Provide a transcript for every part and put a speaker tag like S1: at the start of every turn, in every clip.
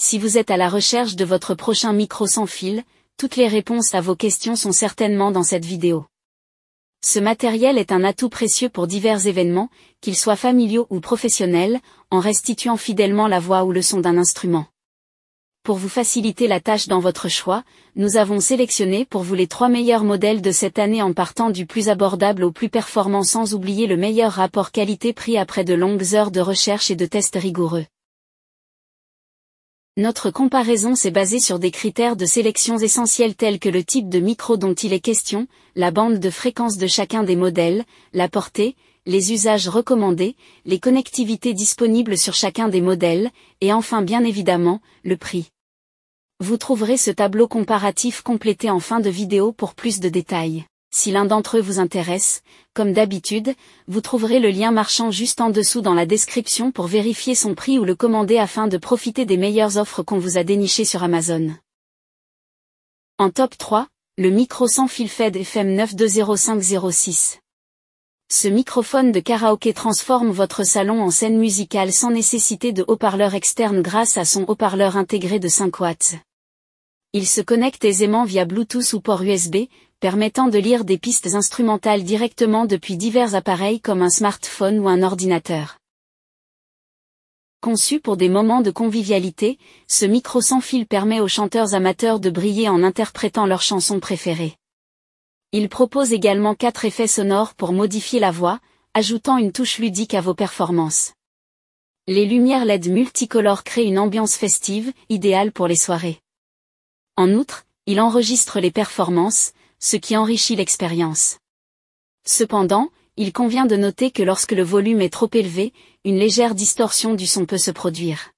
S1: Si vous êtes à la recherche de votre prochain micro sans fil, toutes les réponses à vos questions sont certainement dans cette vidéo. Ce matériel est un atout précieux pour divers événements, qu'ils soient familiaux ou professionnels, en restituant fidèlement la voix ou le son d'un instrument. Pour vous faciliter la tâche dans votre choix, nous avons sélectionné pour vous les 3 meilleurs modèles de cette année en partant du plus abordable au plus performant sans oublier le meilleur rapport qualité-prix après de longues heures de recherche et de tests rigoureux. Notre comparaison s'est basée sur des critères de sélection essentiels tels que le type de micro dont il est question, la bande de fréquence de chacun des modèles, la portée, les usages recommandés, les connectivités disponibles sur chacun des modèles, et enfin bien évidemment, le prix. Vous trouverez ce tableau comparatif complété en fin de vidéo pour plus de détails. Si l'un d'entre eux vous intéresse, comme d'habitude, vous trouverez le lien marchand juste en dessous dans la description pour vérifier son prix ou le commander afin de profiter des meilleures offres qu'on vous a dénichées sur Amazon. En top 3, le micro sans fil Fed FM 920-506. Ce microphone de karaoké transforme votre salon en scène musicale sans nécessité de haut-parleur externe grâce à son haut-parleur intégré de 5 watts. Il se connecte aisément via Bluetooth ou port USB, permettant de lire des pistes instrumentales directement depuis divers appareils comme un smartphone ou un ordinateur. Conçu pour des moments de convivialité, ce micro sans fil permet aux chanteurs amateurs de briller en interprétant leurs chansons préférées. Il propose également 4 effets sonores pour modifier la voix, ajoutant une touche ludique à vos performances. Les lumières LED multicolores créent une ambiance festive, idéale pour les soirées. En outre, il enregistre les performances, ce qui enrichit l'expérience. Cependant, il convient de noter que lorsque le volume est trop élevé, une légère distorsion du son peut se produire.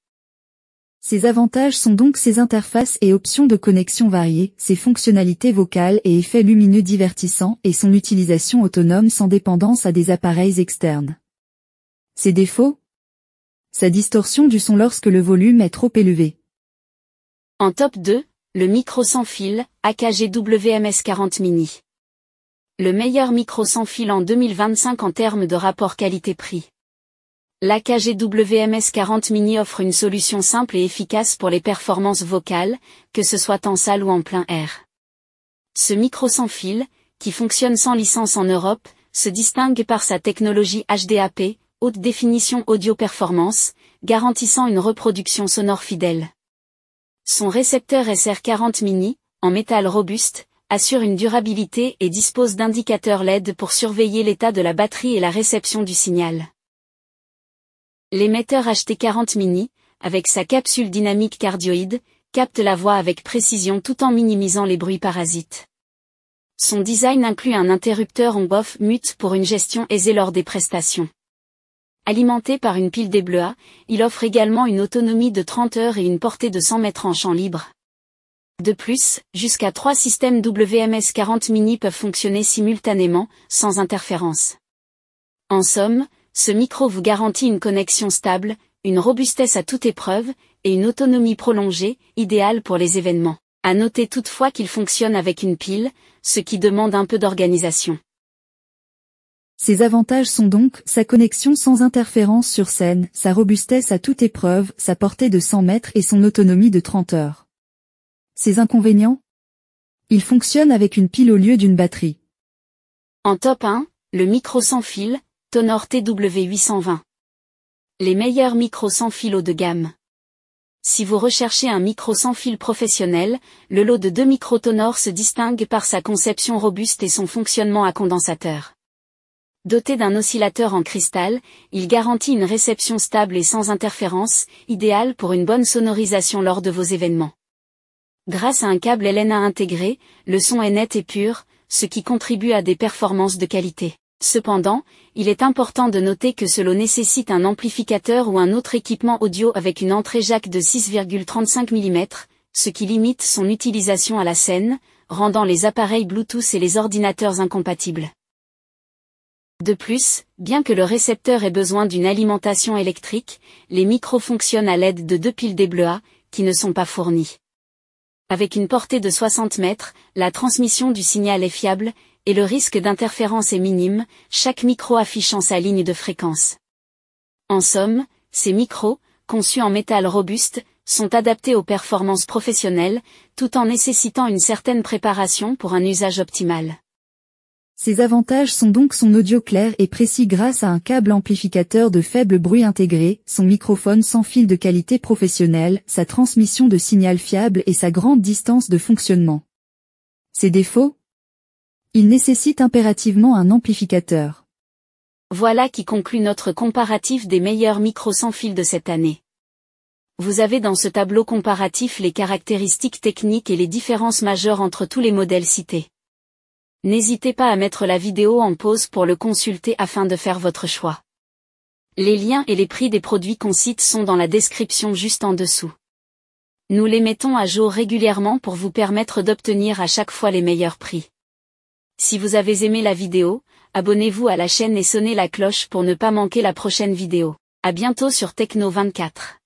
S2: Ses avantages sont donc ses interfaces et options de connexion variées, ses fonctionnalités vocales et effets lumineux divertissants et son utilisation autonome sans dépendance à des appareils externes. Ses défauts ? Sa distorsion du son lorsque le volume est trop élevé.
S1: En top 2, le micro sans fil, AKG WMS40 Mini. Le meilleur micro sans fil en 2025 en termes de rapport qualité-prix. L'AKG WMS40 Mini offre une solution simple et efficace pour les performances vocales, que ce soit en salle ou en plein air. Ce micro sans fil, qui fonctionne sans licence en Europe, se distingue par sa technologie HDAP, haute définition audio performance, garantissant une reproduction sonore fidèle. Son récepteur SR40 Mini, en métal robuste, assure une durabilité et dispose d'indicateurs LED pour surveiller l'état de la batterie et la réception du signal. L'émetteur HT40 Mini, avec sa capsule dynamique cardioïde, capte la voix avec précision tout en minimisant les bruits parasites. Son design inclut un interrupteur on-off mute pour une gestion aisée lors des prestations. Alimenté par une pile DBA, il offre également une autonomie de 30 heures et une portée de 100 mètres en champ libre. De plus, jusqu'à 3 systèmes WMS40 Mini peuvent fonctionner simultanément, sans interférence. En somme, ce micro vous garantit une connexion stable, une robustesse à toute épreuve, et une autonomie prolongée, idéale pour les événements. À noter toutefois qu'il fonctionne avec une pile, ce qui demande un peu d'organisation.
S2: Ses avantages sont donc sa connexion sans interférence sur scène, sa robustesse à toute épreuve, sa portée de 100 mètres et son autonomie de 30 heures. Ses inconvénients ? Il fonctionne avec une pile au lieu d'une batterie.
S1: En top 1, le micro sans fil, Tonor TW820. Les meilleurs micros sans fil haut de gamme. Si vous recherchez un micro sans fil professionnel, le lot de 2 micros Tonor se distingue par sa conception robuste et son fonctionnement à condensateur. Doté d'un oscillateur en cristal, il garantit une réception stable et sans interférence, idéale pour une bonne sonorisation lors de vos événements. Grâce à un câble LNA intégré, le son est net et pur, ce qui contribue à des performances de qualité. Cependant, il est important de noter que ce lot nécessite un amplificateur ou un autre équipement audio avec une entrée jack de 6,35 mm, ce qui limite son utilisation à la scène, rendant les appareils Bluetooth et les ordinateurs incompatibles. De plus, bien que le récepteur ait besoin d'une alimentation électrique, les micros fonctionnent à l'aide de 2 piles DBA, qui ne sont pas fournies. Avec une portée de 60 mètres, la transmission du signal est fiable, et le risque d'interférence est minime, chaque micro affichant sa ligne de fréquence. En somme, ces micros, conçus en métal robuste, sont adaptés aux performances professionnelles, tout en nécessitant une certaine préparation pour un usage optimal.
S2: Ces avantages sont donc son audio clair et précis grâce à un câble amplificateur de faible bruit intégré, son microphone sans fil de qualité professionnelle, sa transmission de signal fiable et sa grande distance de fonctionnement. Ses défauts ? Il nécessite impérativement un amplificateur.
S1: Voilà qui conclut notre comparatif des meilleurs micros sans fil de cette année. Vous avez dans ce tableau comparatif les caractéristiques techniques et les différences majeures entre tous les modèles cités. N'hésitez pas à mettre la vidéo en pause pour le consulter afin de faire votre choix. Les liens et les prix des produits qu'on cite sont dans la description juste en dessous. Nous les mettons à jour régulièrement pour vous permettre d'obtenir à chaque fois les meilleurs prix. Si vous avez aimé la vidéo, abonnez-vous à la chaîne et sonnez la cloche pour ne pas manquer la prochaine vidéo. À bientôt sur Techno 24.